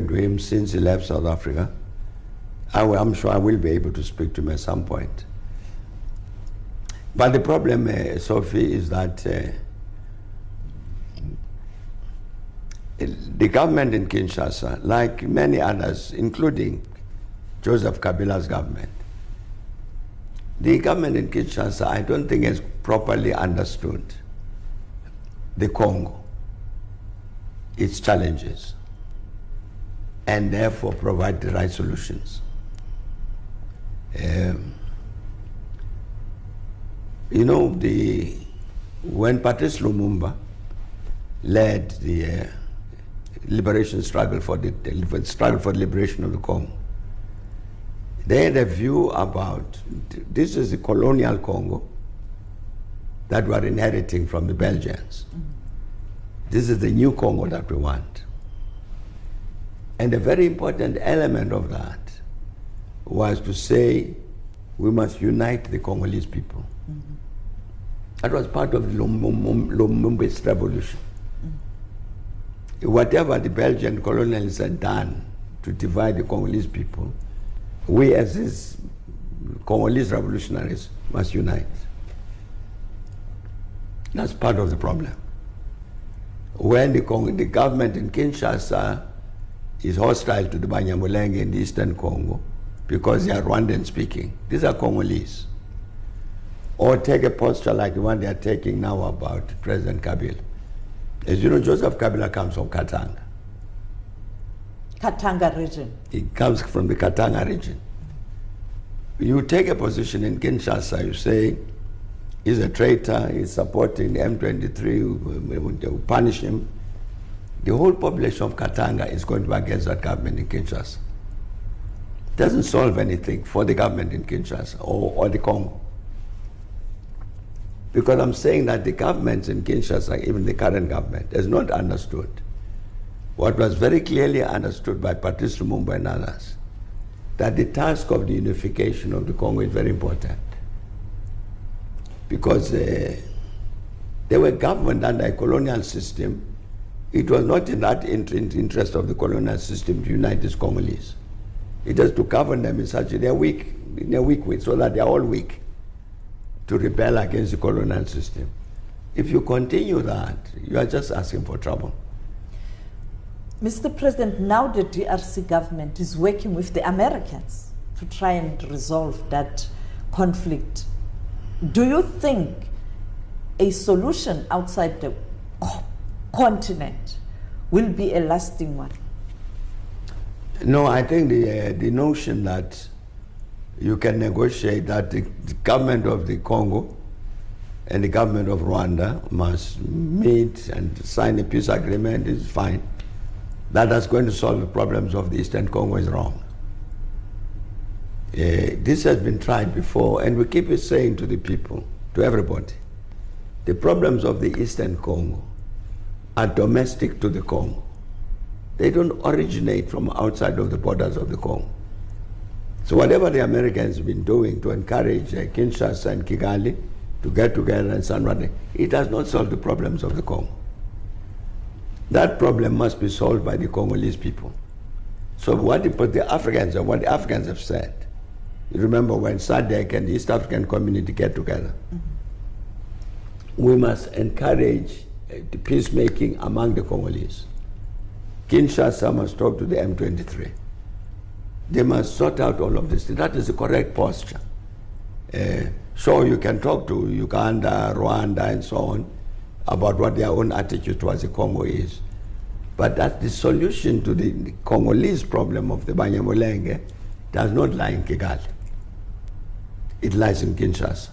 to him since he left South Africa. I'm sure I will be able to speak to him at some point. But the problem, Sophie, is that the government in Kinshasa, like many others, including Joseph Kabila's government, the government in Kinshasa, I don't think has properly understood the Congo, its challenges, and therefore provide the right solutions. You know, when Patrice Lumumba led the liberation struggle for the liberation of the Congo, they had a view about this is the colonial Congo that we are inheriting from the Belgians. This is the new Congo that we want. And a very important element of that was to say we must unite the Congolese people. Mm-hmm. That was part of the Lumumba's revolution. Mm-hmm. Whatever the Belgian colonialists had done to divide the Congolese people, we as these Congolese revolutionaries must unite. That's part of the problem. When the government in Kinshasa is hostile to the Banyamulenge in the Eastern Congo because they are Rwandan speaking, these are Congolese. Or take a posture like the one they are taking now about President Kabila. As you know, Joseph Kabila comes from Katanga. Katanga region. He comes from the Katanga region. You take a position in Kinshasa, you say, he's a traitor, he's supporting the M23, we will punish him. The whole population of Katanga is going to be against that government in Kinshasa. It doesn't solve anything for the government in Kinshasa or the Congo. Because I'm saying that the governments in Kinshasa, even the current government, has not understood what was very clearly understood by Patrice Lumumba and others, that the task of the unification of the Congo is very important. Because they were governed under a colonial system. It was not in that interest of the colonial system to unite these Congolese. It was to govern them in such a they're weak, in a weak way, so that they're all weak to rebel against the colonial system. If you continue that, you are just asking for trouble. Mr. President, now the DRC government is working with the Americans to try and resolve that conflict. Do you think a solution outside the continent will be a lasting one? No, I think the notion that you can negotiate that the government of the Congo and the government of Rwanda must meet and sign a peace agreement is fine. That's going to solve the problems of the Eastern Congo is wrong. This has been tried before, and we keep saying to the people, to everybody, the problems of the Eastern Congo are domestic to the Congo. They don't originate from outside of the borders of the Congo. So whatever the Americans have been doing to encourage Kinshasa and Kigali to get together and Sanrwanda, it does not solve the problems of the Congo. That problem must be solved by the Congolese people. So what the Africans have said, you remember when SADC and the East African Community get together, we must encourage the peacemaking among the Congolese. Kinshasa must talk to the M23. They must sort out all of this. That is the correct posture. Sure, you can talk to Uganda, Rwanda, and so on about what their own attitude towards the Congo is. But that the solution to the Congolese problem of the Banyamulenge does not lie in Kigali. It lies in Kinshasa.